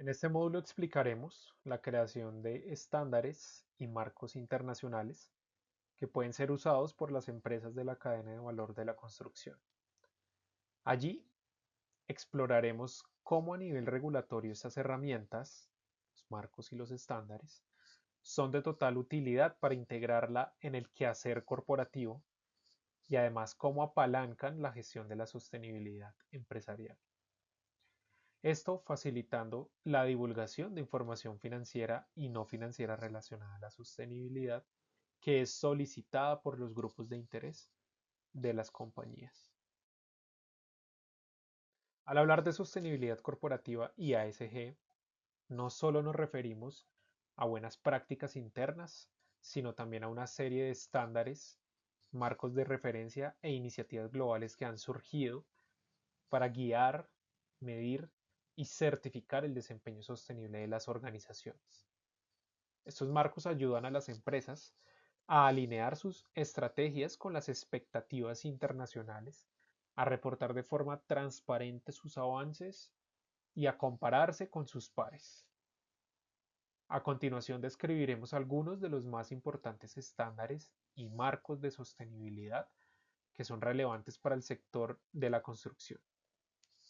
En este módulo explicaremos la creación de estándares y marcos internacionales que pueden ser usados por las empresas de la cadena de valor de la construcción. Allí exploraremos cómo a nivel regulatorio estas herramientas, los marcos y los estándares, son de total utilidad para integrarla en el quehacer corporativo y además cómo apalancan la gestión de la sostenibilidad empresarial. Esto facilitando la divulgación de información financiera y no financiera relacionada a la sostenibilidad que es solicitada por los grupos de interés de las compañías. Al hablar de sostenibilidad corporativa y ASG, no solo nos referimos a buenas prácticas internas, sino también a una serie de estándares, marcos de referencia e iniciativas globales que han surgido para guiar, medir y certificar el desempeño sostenible de las organizaciones. Estos marcos ayudan a las empresas a alinear sus estrategias con las expectativas internacionales, a reportar de forma transparente sus avances y a compararse con sus pares. A continuación describiremos algunos de los más importantes estándares y marcos de sostenibilidad que son relevantes para el sector de la construcción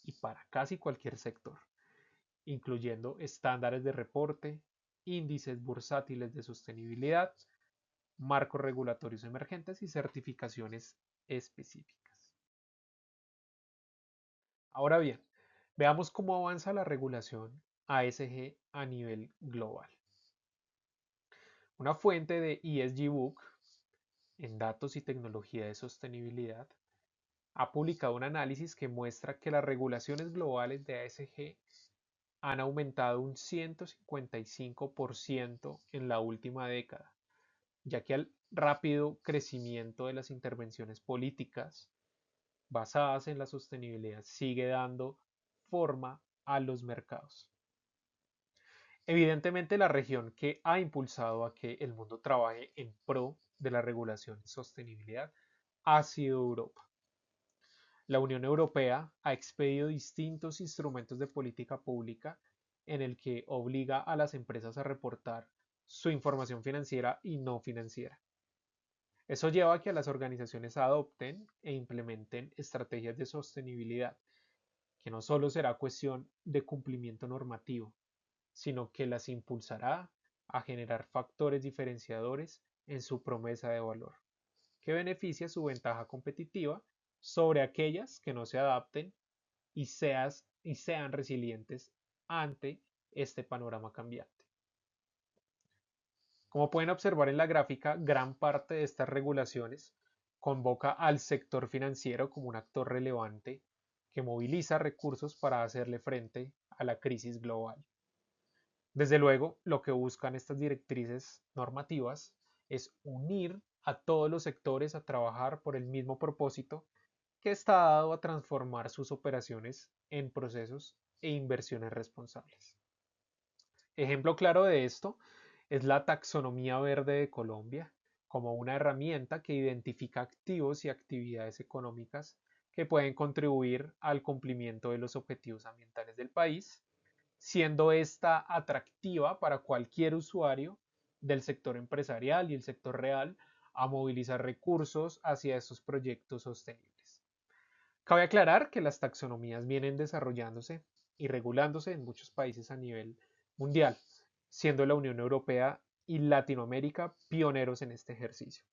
y para casi cualquier sector, incluyendo estándares de reporte, índices bursátiles de sostenibilidad, marcos regulatorios emergentes y certificaciones específicas. Ahora bien, veamos cómo avanza la regulación ASG a nivel global. Una fuente de ESG Book en datos y tecnología de sostenibilidad ha publicado un análisis que muestra que las regulaciones globales de ASG han aumentado un 155% en la última década, ya que al rápido crecimiento de las intervenciones políticas basadas en la sostenibilidad sigue dando forma a los mercados. Evidentemente, la región que ha impulsado a que el mundo trabaje en pro de la regulación y sostenibilidad ha sido Europa. La Unión Europea ha expedido distintos instrumentos de política pública en el que obliga a las empresas a reportar su información financiera y no financiera. Eso lleva a que las organizaciones adopten e implementen estrategias de sostenibilidad, que no solo será cuestión de cumplimiento normativo, sino que las impulsará a generar factores diferenciadores en su promesa de valor, que beneficia su ventaja competitiva sobre aquellas que no se adapten y sean resilientes ante este panorama cambiante. Como pueden observar en la gráfica, gran parte de estas regulaciones convoca al sector financiero como un actor relevante que moviliza recursos para hacerle frente a la crisis global. Desde luego, lo que buscan estas directrices normativas es unir a todos los sectores a trabajar por el mismo propósito que está dado a transformar sus operaciones en procesos e inversiones responsables. Ejemplo claro de esto es la taxonomía verde de Colombia como una herramienta que identifica activos y actividades económicas que pueden contribuir al cumplimiento de los objetivos ambientales del país, siendo esta atractiva para cualquier usuario del sector empresarial y el sector real a movilizar recursos hacia estos proyectos sostenibles. Cabe aclarar que las taxonomías vienen desarrollándose y regulándose en muchos países a nivel mundial, siendo la Unión Europea y Latinoamérica pioneros en este ejercicio.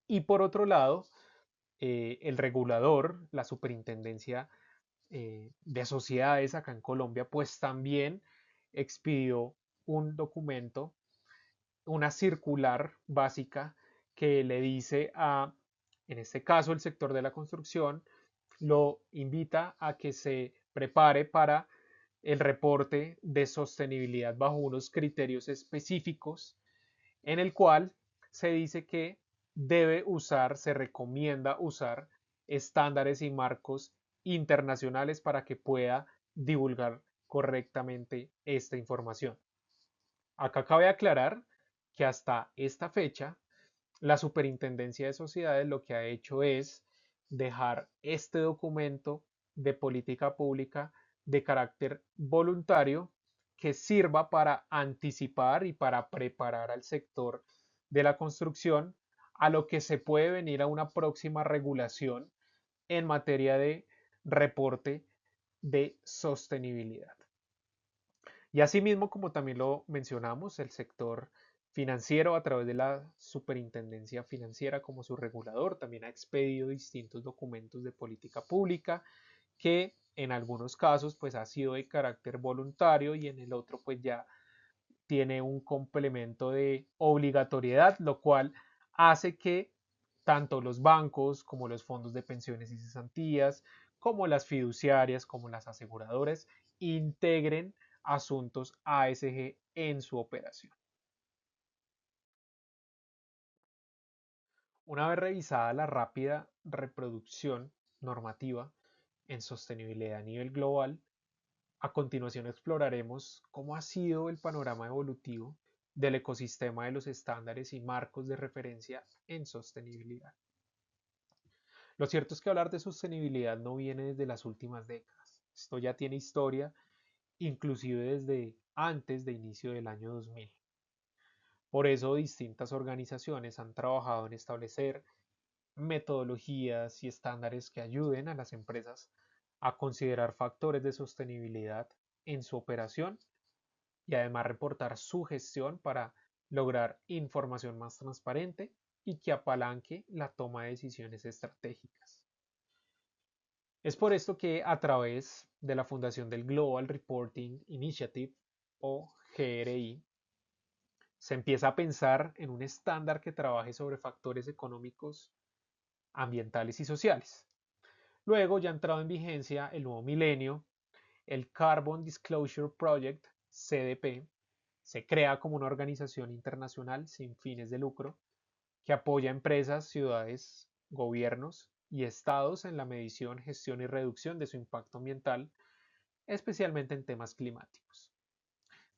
Y por otro lado, el regulador, la superintendencia de sociedades acá en Colombia, pues también expidió un documento, una circular básica que le dice a, en este caso, el sector de la construcción, lo invita a que se prepare para el reporte de sostenibilidad bajo unos criterios específicos en el cual se dice que debe usar, se recomienda usar estándares y marcos internacionales para que pueda divulgar correctamente esta información. Acá cabe aclarar que hasta esta fecha la Superintendencia de Sociedades lo que ha hecho es dejar este documento de política pública de carácter voluntario que sirva para anticipar y para preparar al sector de la construcción a lo que se puede venir a una próxima regulación en materia de reporte de sostenibilidad. Y asimismo, como también lo mencionamos, el sector financiero a través de la Superintendencia Financiera como su regulador también ha expedido distintos documentos de política pública que en algunos casos pues ha sido de carácter voluntario y en el otro pues ya tiene un complemento de obligatoriedad, lo cual hace que tanto los bancos como los fondos de pensiones y cesantías, como las fiduciarias, como las aseguradoras, integren asuntos ASG en su operación. Una vez revisada la rápida reproducción normativa en sostenibilidad a nivel global, a continuación exploraremos cómo ha sido el panorama evolutivo del ecosistema de los estándares y marcos de referencia en sostenibilidad. Lo cierto es que hablar de sostenibilidad no viene desde las últimas décadas. Esto ya tiene historia, inclusive desde antes de inicio del año 2000. Por eso distintas organizaciones han trabajado en establecer metodologías y estándares que ayuden a las empresas a considerar factores de sostenibilidad en su operación y además reportar su gestión para lograr información más transparente y que apalanque la toma de decisiones estratégicas. Es por esto que a través de la fundación del Global Reporting Initiative o GRI se empieza a pensar en un estándar que trabaje sobre factores económicos, ambientales y sociales. Luego, ya entrado en vigencia el nuevo milenio, el Carbon Disclosure Project, CDP, se crea como una organización internacional sin fines de lucro que apoya a empresas, ciudades, gobiernos y estados en la medición, gestión y reducción de su impacto ambiental, especialmente en temas climáticos.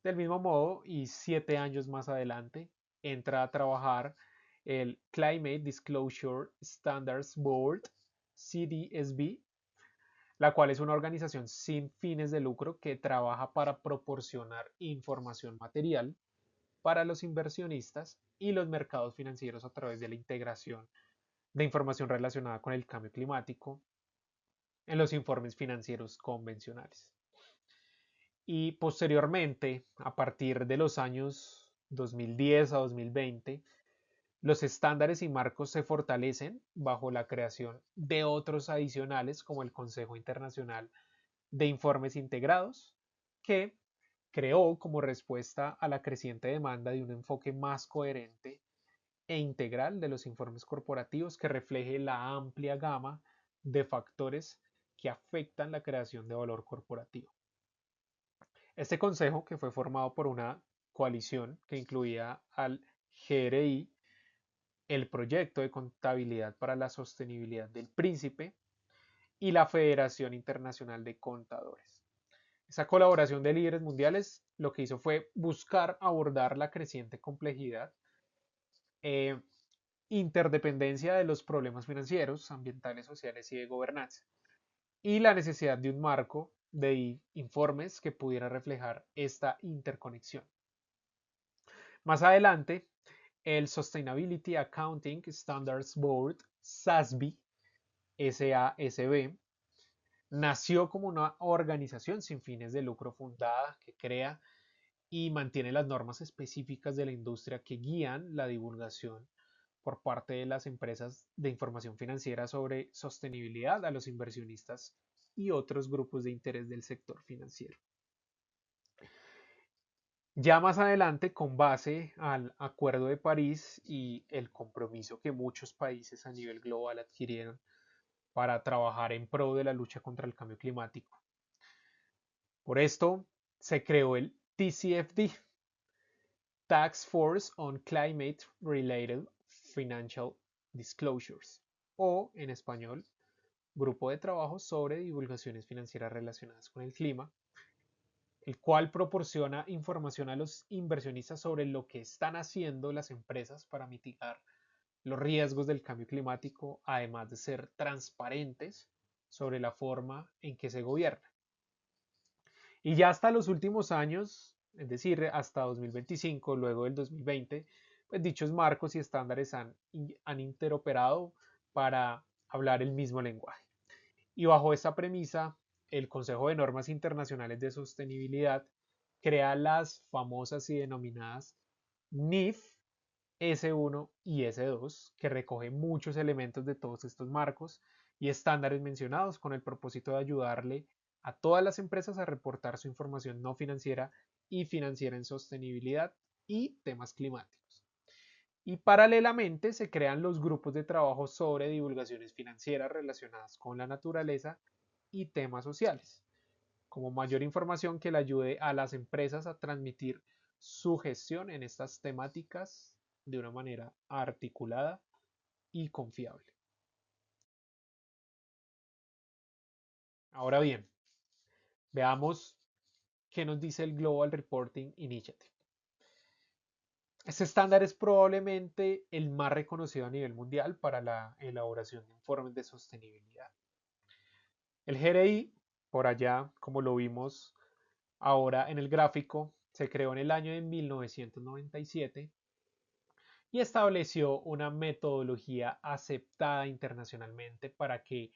Del mismo modo, y 7 años más adelante, entra a trabajar el Climate Disclosure Standards Board, CDSB, la cual es una organización sin fines de lucro que trabaja para proporcionar información material para los inversionistas y los mercados financieros a través de la integración de información relacionada con el cambio climático en los informes financieros convencionales. Y posteriormente, a partir de los años 2010 a 2020, los estándares y marcos se fortalecen bajo la creación de otros adicionales como el Consejo Internacional de Informes Integrados, que creó como respuesta a la creciente demanda de un enfoque más coherente e integral de los informes corporativos que refleje la amplia gama de factores que afectan la creación de valor corporativo. Este consejo, que fue formado por una coalición que incluía al GRI, el Proyecto de Contabilidad para la Sostenibilidad del Príncipe y la Federación Internacional de Contadores. Esa colaboración de líderes mundiales lo que hizo fue buscar abordar la creciente complejidad, eh, interdependencia de los problemas financieros, ambientales, sociales y de gobernanza, y la necesidad de un marco de informes que pudiera reflejar esta interconexión. Más adelante, el Sustainability Accounting Standards Board, SASB, SASB, nació como una organización sin fines de lucro fundada que crea y mantiene las normas específicas de la industria que guían la divulgación por parte de las empresas de información financiera sobre sostenibilidad a los inversionistas y otros grupos de interés del sector financiero. Ya más adelante, con base al Acuerdo de París y el compromiso que muchos países a nivel global adquirieron para trabajar en pro de la lucha contra el cambio climático. Por esto se creó el TCFD, Task Force on Climate Related Financial Disclosures, o en español, Grupo de Trabajo sobre Divulgaciones Financieras Relacionadas con el Clima, el cual proporciona información a los inversionistas sobre lo que están haciendo las empresas para mitigar los riesgos del cambio climático, además de ser transparentes sobre la forma en que se gobierna. Y ya hasta los últimos años, es decir, hasta 2025, luego del 2020, pues dichos marcos y estándares han interoperado para hablar el mismo lenguaje. Y bajo esta premisa, el Consejo de Normas Internacionales de Sostenibilidad crea las famosas y denominadas NIF S1 y S2, que recoge muchos elementos de todos estos marcos y estándares mencionados con el propósito de ayudarle a todas las empresas a reportar su información no financiera y financiera en sostenibilidad y temas climáticos. Y paralelamente se crean los grupos de trabajo sobre divulgaciones financieras relacionadas con la naturaleza y temas sociales, como mayor información que le ayude a las empresas a transmitir su gestión en estas temáticas de una manera articulada y confiable. Ahora bien, veamos qué nos dice el Global Reporting Initiative. Este estándar es probablemente el más reconocido a nivel mundial para la elaboración de informes de sostenibilidad. El GRI, por allá, como lo vimos ahora en el gráfico, se creó en el año de 1997 y estableció una metodología aceptada internacionalmente para que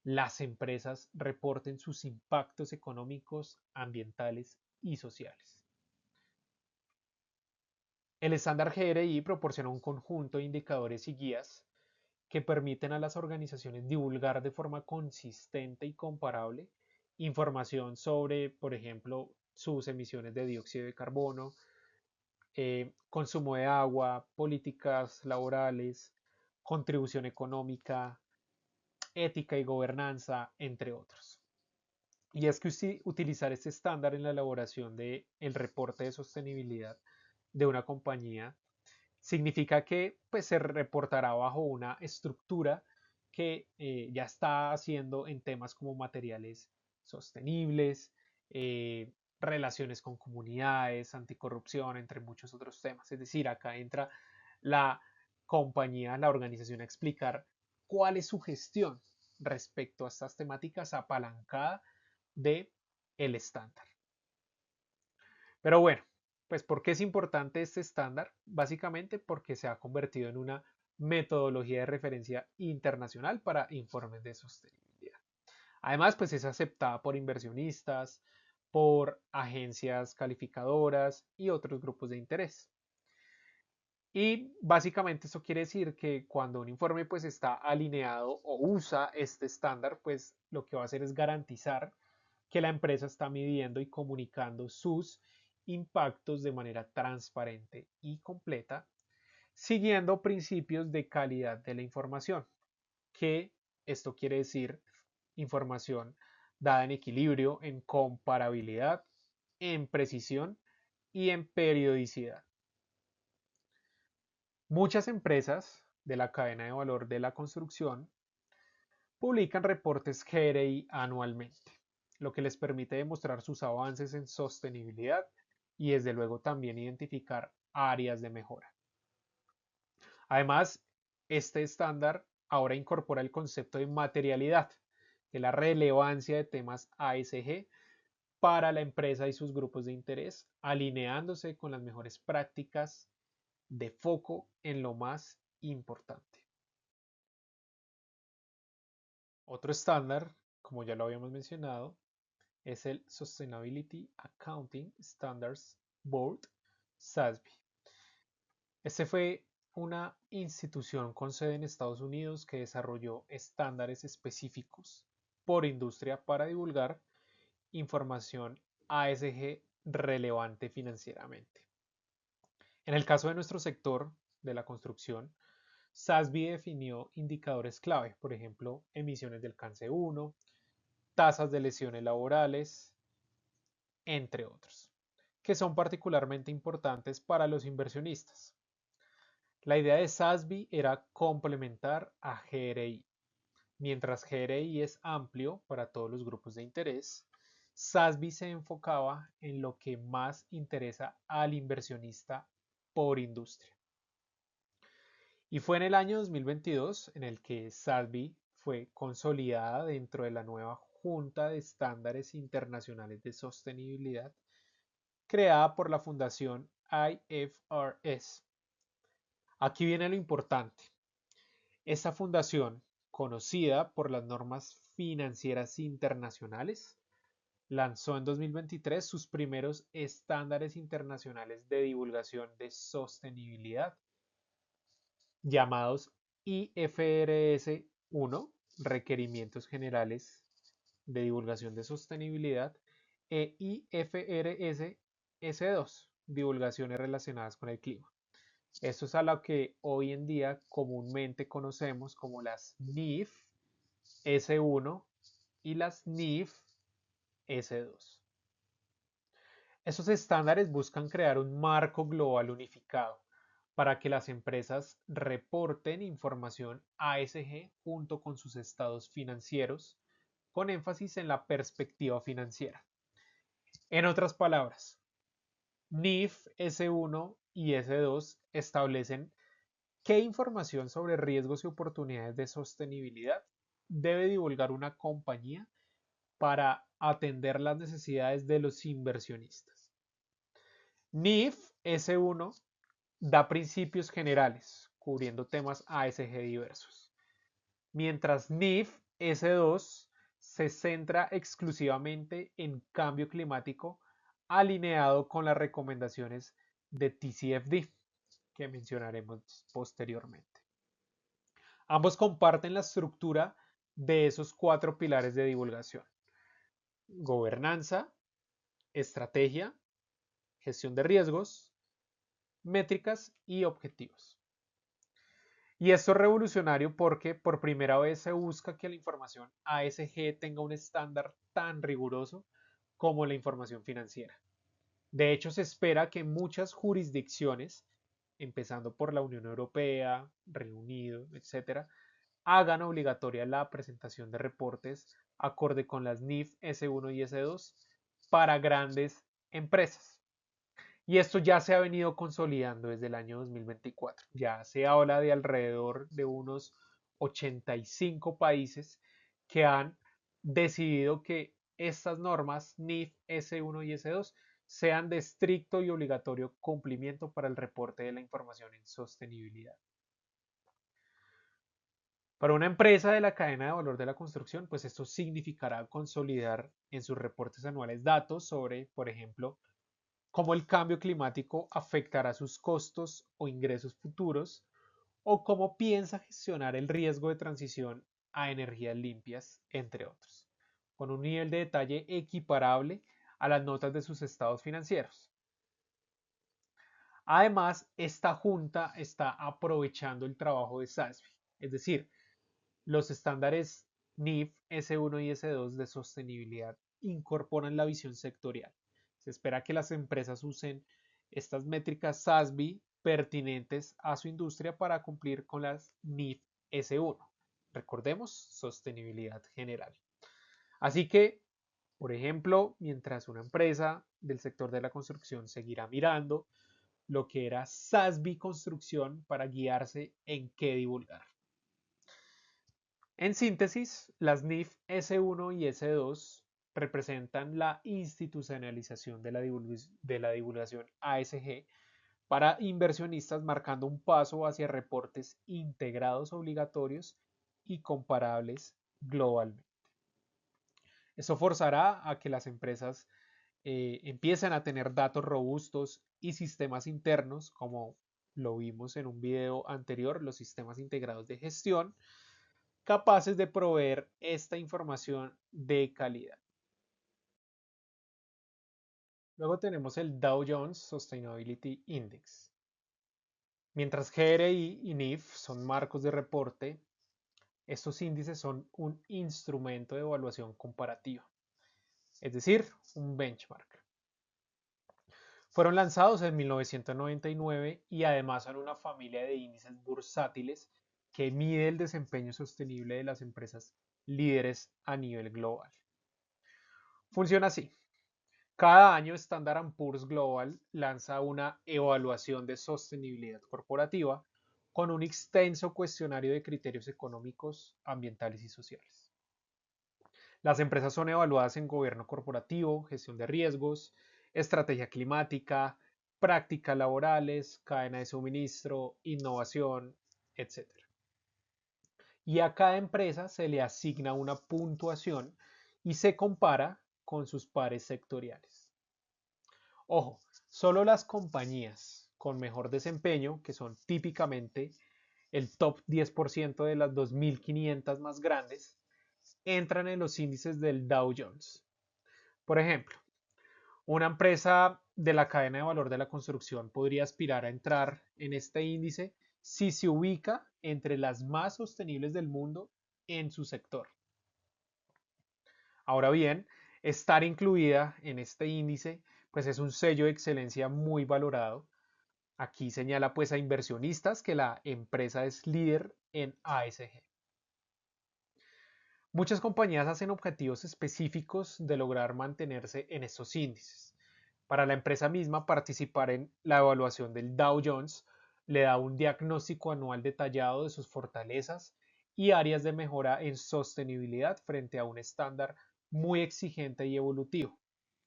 las empresas reporten sus impactos económicos, ambientales y sociales. El estándar GRI proporciona un conjunto de indicadores y guías que permiten a las organizaciones divulgar de forma consistente y comparable información sobre, por ejemplo, sus emisiones de dióxido de carbono, consumo de agua, políticas laborales, contribución económica, ética y gobernanza, entre otros. Y es que utilizar este estándar en la elaboración del reporte de sostenibilidad de una compañía significa que pues, se reportará bajo una estructura que ya está haciendo en temas como materiales sostenibles, eh, relaciones con comunidades, anticorrupción, entre muchos otros temas. Es decir, acá entra la compañía, la organización a explicar cuál es su gestión respecto a estas temáticas apalancada de el estándar. Pero bueno, pues ¿por qué es importante este estándar? Básicamente porque se ha convertido en una metodología de referencia internacional para informes de sostenibilidad. Además, pues es aceptada por inversionistas, por agencias calificadoras y otros grupos de interés. Y básicamente eso quiere decir que cuando un informe pues está alineado o usa este estándar, pues lo que va a hacer es garantizar que la empresa está midiendo y comunicando sus impactos de manera transparente y completa, siguiendo principios de calidad de la información, que esto quiere decir información dada en equilibrio, en comparabilidad, en precisión y en periodicidad. Muchas empresas de la cadena de valor de la construcción publican reportes GRI anualmente, lo que les permite demostrar sus avances en sostenibilidad y desde luego también identificar áreas de mejora. Además, este estándar ahora incorpora el concepto de materialidad, de la relevancia de temas ASG para la empresa y sus grupos de interés, alineándose con las mejores prácticas de foco en lo más importante. Otro estándar, como ya lo habíamos mencionado, es el Sustainability Accounting Standards Board, SASB. Este fue una institución con sede en Estados Unidos que desarrolló estándares específicos por industria para divulgar información ASG relevante financieramente. En el caso de nuestro sector de la construcción, SASB definió indicadores clave, por ejemplo, emisiones del CANSE 1, tasas de lesiones laborales, entre otros, que son particularmente importantes para los inversionistas. La idea de SASB era complementar a GRI. Mientras GRI es amplio para todos los grupos de interés, SASB se enfocaba en lo que más interesa al inversionista por industria. Y fue en el año 2022 en el que SASB fue consolidada dentro de la nueva Junta de Estándares Internacionales de Sostenibilidad, creada por la Fundación IFRS. Aquí viene lo importante. Esta fundación, conocida por las normas financieras internacionales, lanzó en 2023 sus primeros estándares internacionales de divulgación de sostenibilidad, llamados IFRS 1, Requerimientos Generales de Divulgación de Sostenibilidad, e IFRS S2, Divulgaciones relacionadas con el clima. Esto es a lo que hoy en día comúnmente conocemos como las NIF S1 y las NIF S2. Estos estándares buscan crear un marco global unificado para que las empresas reporten información ASG junto con sus estados financieros, con énfasis en la perspectiva financiera. En otras palabras, NIF S1 y S2 establecen qué información sobre riesgos y oportunidades de sostenibilidad debe divulgar una compañía para atender las necesidades de los inversionistas. NIF S1 da principios generales, cubriendo temas ASG diversos, mientras NIF S2 se centra exclusivamente en cambio climático alineado con las recomendaciones de TCFD, que mencionaremos posteriormente. Ambos comparten la estructura de esos 4 pilares de divulgación: gobernanza, estrategia, gestión de riesgos, métricas y objetivos. Y esto es revolucionario porque por primera vez se busca que la información ASG tenga un estándar tan riguroso como la información financiera. De hecho, se espera que muchas jurisdicciones, empezando por la Unión Europea, Reino Unido, etc., hagan obligatoria la presentación de reportes acorde con las NIF S1 y S2 para grandes empresas. Y esto ya se ha venido consolidando desde el año 2024. Ya se habla de alrededor de unos 85 países que han decidido que estas normas NIF S1 y S2 sean de estricto y obligatorio cumplimiento para el reporte de la información en sostenibilidad. Para una empresa de la cadena de valor de la construcción, pues esto significará consolidar en sus reportes anuales datos sobre, por ejemplo, cómo el cambio climático afectará sus costos o ingresos futuros, o cómo piensa gestionar el riesgo de transición a energías limpias, entre otros, con un nivel de detalle equiparable a las notas de sus estados financieros. Además, esta junta está aprovechando el trabajo de SASB, es decir, los estándares NIF S1 y S2 de sostenibilidad incorporan la visión sectorial. Se espera que las empresas usen estas métricas SASB pertinentes a su industria para cumplir con las NIF S1. Recordemos, sostenibilidad general. Así que, por ejemplo, mientras una empresa del sector de la construcción seguirá mirando lo que era SASB Construcción para guiarse en qué divulgar. En síntesis, las NIF S1 y S2 representan la institucionalización de la divulgación ASG para inversionistas, marcando un paso hacia reportes integrados obligatorios y comparables globalmente. Esto forzará a que las empresas empiecen a tener datos robustos y sistemas internos, como lo vimos en un video anterior, los sistemas integrados de gestión, capaces de proveer esta información de calidad. Luego tenemos el Dow Jones Sustainability Index. Mientras GRI y NIF son marcos de reporte, estos índices son un instrumento de evaluación comparativa, es decir, un benchmark. Fueron lanzados en 1999 y además son una familia de índices bursátiles que mide el desempeño sostenible de las empresas líderes a nivel global. Funciona así. Cada año Standard & Poor's Global lanza una evaluación de sostenibilidad corporativa con un extenso cuestionario de criterios económicos, ambientales y sociales. Las empresas son evaluadas en gobierno corporativo, gestión de riesgos, estrategia climática, prácticas laborales, cadena de suministro, innovación, etc. Y a cada empresa se le asigna una puntuación y se compara con sus pares sectoriales. Ojo, solo las compañías con mejor desempeño, que son típicamente el top 10% de las 2.500 más grandes, entran en los índices del Dow Jones. Por ejemplo, una empresa de la cadena de valor de la construcción podría aspirar a entrar en este índice si se ubica entre las más sostenibles del mundo en su sector. Ahora bien, estar incluida en este índice pues es un sello de excelencia muy valorado. Aquí señala pues a inversionistas que la empresa es líder en ASG. Muchas compañías hacen objetivos específicos de lograr mantenerse en estos índices. Para la empresa misma, participar en la evaluación del Dow Jones le da un diagnóstico anual detallado de sus fortalezas y áreas de mejora en sostenibilidad frente a un estándar muy exigente y evolutivo.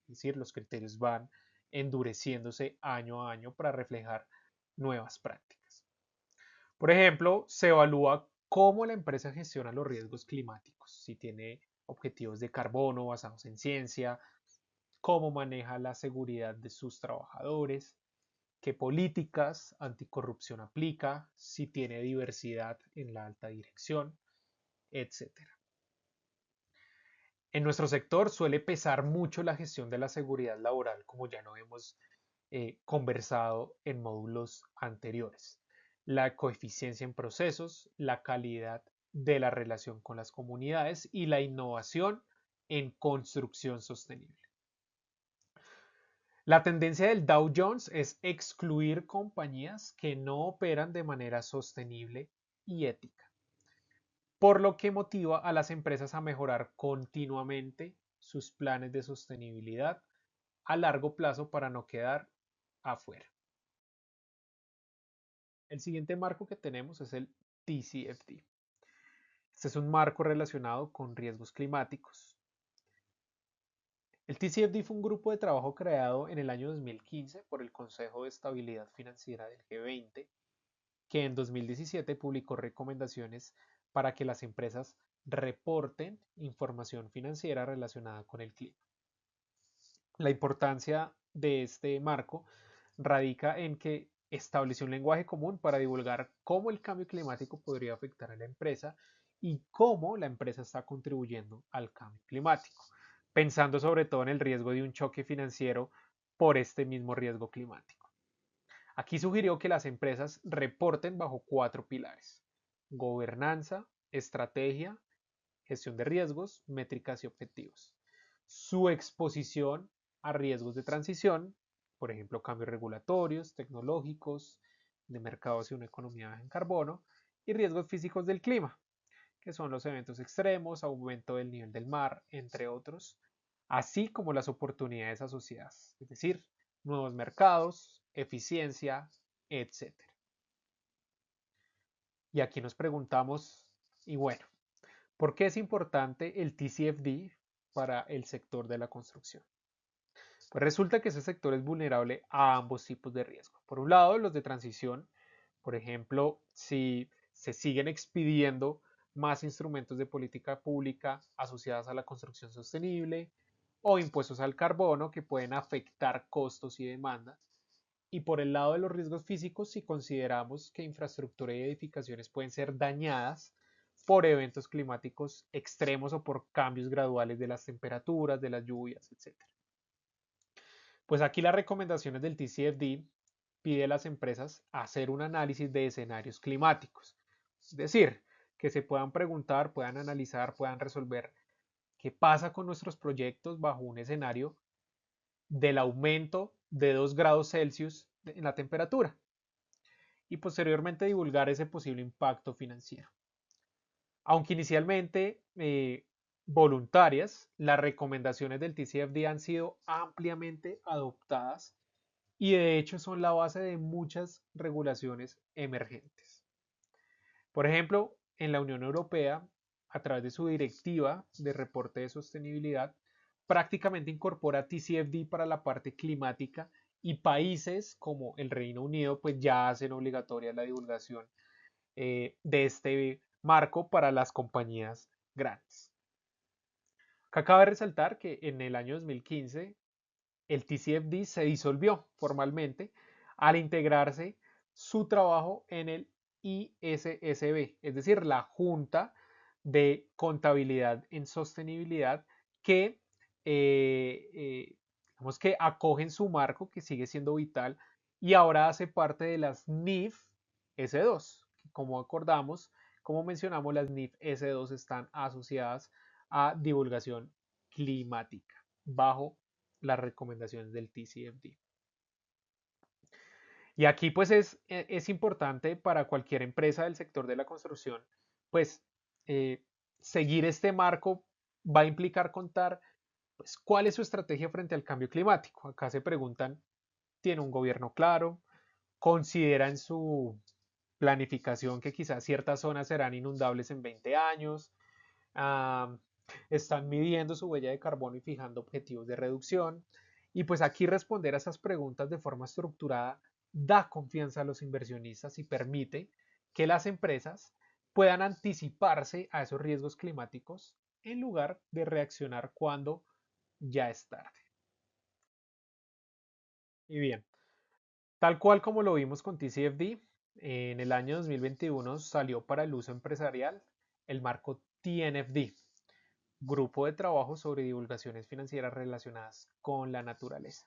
Es decir, los criterios van endureciéndose año a año para reflejar nuevas prácticas. Por ejemplo, se evalúa cómo la empresa gestiona los riesgos climáticos, si tiene objetivos de carbono basados en ciencia, cómo maneja la seguridad de sus trabajadores, qué políticas anticorrupción aplica, si tiene diversidad en la alta dirección, etc. En nuestro sector suele pesar mucho la gestión de la seguridad laboral, como ya lo hemos conversado en módulos anteriores. La coeficiencia en procesos, la calidad de la relación con las comunidades y la innovación en construcción sostenible. La tendencia del Dow Jones es excluir compañías que no operan de manera sostenible y ética, por lo que motiva a las empresas a mejorar continuamente sus planes de sostenibilidad a largo plazo para no quedar afuera. El siguiente marco que tenemos es el TCFD. Este es un marco relacionado con riesgos climáticos. El TCFD fue un grupo de trabajo creado en el año 2015 por el Consejo de Estabilidad Financiera del G20, que en 2017 publicó recomendaciones para que las empresas reporten información financiera relacionada con el clima. La importancia de este marco radica en que estableció un lenguaje común para divulgar cómo el cambio climático podría afectar a la empresa y cómo la empresa está contribuyendo al cambio climático, pensando sobre todo en el riesgo de un choque financiero por este mismo riesgo climático. Aquí sugirió que las empresas reporten bajo 4 pilares: gobernanza, estrategia, gestión de riesgos, métricas y objetivos. Su exposición a riesgos de transición, por ejemplo, cambios regulatorios, tecnológicos, de mercado hacia una economía baja en carbono, y riesgos físicos del clima, que son los eventos extremos, aumento del nivel del mar, entre otros, así como las oportunidades asociadas, es decir, nuevos mercados, eficiencia, etc. Y aquí nos preguntamos, y bueno, ¿por qué es importante el TCFD para el sector de la construcción? Pues resulta que ese sector es vulnerable a ambos tipos de riesgo. Por un lado, los de transición, por ejemplo, si se siguen expidiendo más instrumentos de política pública asociados a la construcción sostenible o impuestos al carbono que pueden afectar costos y demanda. Y por el lado de los riesgos físicos, si consideramos que infraestructura y edificaciones pueden ser dañadas por eventos climáticos extremos o por cambios graduales de las temperaturas, de las lluvias, etc. Pues aquí las recomendaciones del TCFD pide a las empresas hacer un análisis de escenarios climáticos. Es decir, que se puedan preguntar, puedan analizar, puedan resolver qué pasa con nuestros proyectos bajo un escenario del aumento de 2 grados Celsius en la temperatura y posteriormente divulgar ese posible impacto financiero. Aunque inicialmente voluntarias, las recomendaciones del TCFD han sido ampliamente adoptadas y de hecho son la base de muchas regulaciones emergentes. Por ejemplo, en la Unión Europea a través de su directiva de reporte de sostenibilidad, prácticamente incorpora TCFD para la parte climática y países como el Reino Unido pues ya hacen obligatoria la divulgación de este marco para las compañías grandes. Acá cabe resaltar que en el año 2015 el TCFD se disolvió formalmente al integrarse su trabajo en el ISSB, es decir, la Junta de Contabilidad en Sostenibilidad que, digamos que acogen su marco, que sigue siendo vital, y ahora hace parte de las NIF S2. Como acordamos, como mencionamos, las NIF S2 están asociadas a divulgación climática bajo las recomendaciones del TCFD. Y aquí pues es importante para cualquier empresa del sector de la construcción, pues eh, seguir este marco va a implicar contar pues, cuál es su estrategia frente al cambio climático. Acá se preguntan, ¿tiene un gobierno claro? ¿Considera en su planificación que quizás ciertas zonas serán inundables en 20 años? Ah, están midiendo su huella de carbono y fijando objetivos de reducción. Y pues aquí responder a esas preguntas de forma estructurada da confianza a los inversionistas y permite que las empresas puedan anticiparse a esos riesgos climáticos en lugar de reaccionar cuando ya es tarde. Y bien, tal cual como lo vimos con TCFD, en el año 2021 salió para el uso empresarial el marco TNFD, Grupo de Trabajo sobre Divulgaciones Financieras Relacionadas con la Naturaleza.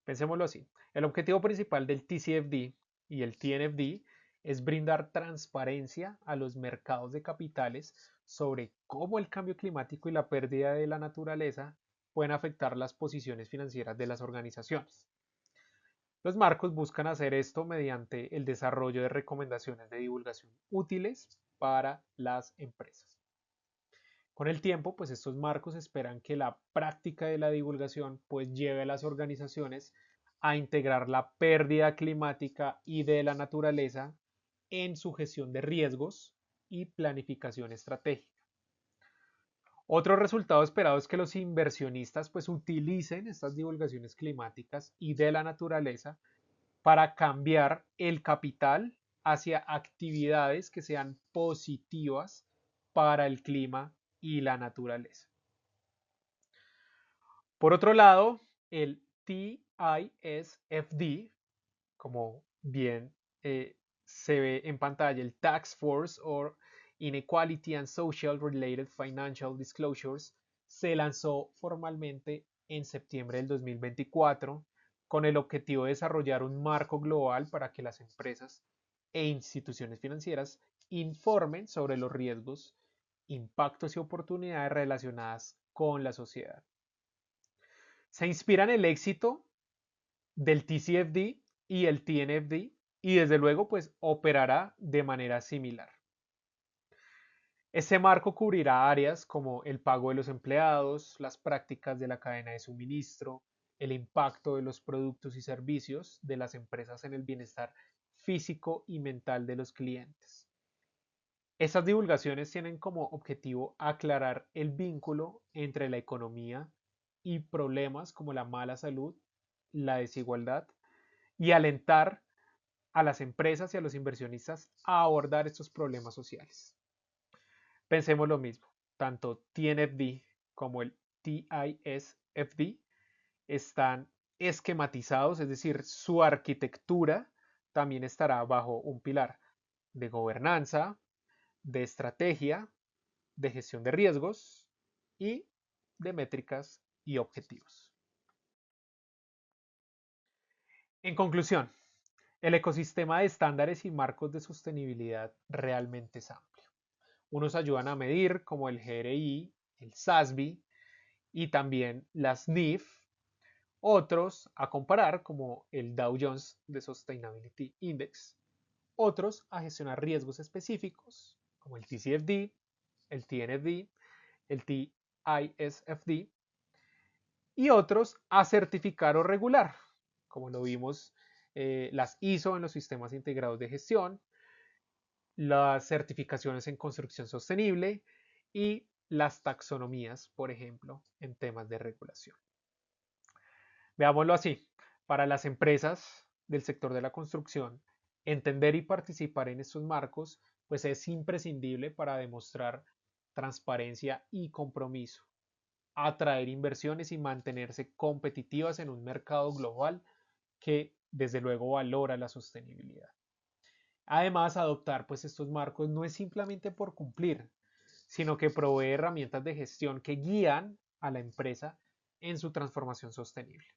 Pensémoslo así. El objetivo principal del TCFD y el TNFD es brindar transparencia a los mercados de capitales sobre cómo el cambio climático y la pérdida de la naturaleza pueden afectar las posiciones financieras de las organizaciones. Los marcos buscan hacer esto mediante el desarrollo de recomendaciones de divulgación útiles para las empresas. Con el tiempo, pues estos marcos esperan que la práctica de la divulgación pues lleve a las organizaciones a integrar la pérdida climática y de la naturaleza en su gestión de riesgos y planificación estratégica. Otro resultado esperado es que los inversionistas pues utilicen estas divulgaciones climáticas y de la naturaleza para cambiar el capital hacia actividades que sean positivas para el clima y la naturaleza. Por otro lado, el TISFD, como bien se ve en pantalla, el Task Force or Inequality and Social Related Financial Disclosures, se lanzó formalmente en septiembre del 2024 con el objetivo de desarrollar un marco global para que las empresas e instituciones financieras informen sobre los riesgos, impactos y oportunidades relacionadas con la sociedad. Se inspira en el éxito del TCFD y el TNFD y desde luego pues operará de manera similar. Este marco cubrirá áreas como el pago de los empleados, las prácticas de la cadena de suministro, el impacto de los productos y servicios de las empresas en el bienestar físico y mental de los clientes. Estas divulgaciones tienen como objetivo aclarar el vínculo entre la economía y problemas como la mala salud, la desigualdad y alentar a las empresas y a los inversionistas a abordar estos problemas sociales. Pensemos lo mismo, tanto TNFD como el TISFD están esquematizados, es decir, su arquitectura también estará bajo un pilar de gobernanza, de estrategia, de gestión de riesgos y de métricas y objetivos. En conclusión, el ecosistema de estándares y marcos de sostenibilidad realmente es amplio. Unos ayudan a medir como el GRI, el SASB y también las NIF, otros a comparar como el Dow Jones de Sustainability Index, otros a gestionar riesgos específicos como el TCFD, el TNFD, el TISFD y otros a certificar o regular, como lo vimos las ISO en los sistemas integrados de gestión, las certificaciones en construcción sostenible y las taxonomías, por ejemplo, en temas de regulación. Veámoslo así, para las empresas del sector de la construcción, entender y participar en estos marcos pues es imprescindible para demostrar transparencia y compromiso, atraer inversiones y mantenerse competitivas en un mercado global que desde luego valora la sostenibilidad. Además, adoptar pues estos marcos no es simplemente por cumplir, sino que provee herramientas de gestión que guían a la empresa en su transformación sostenible.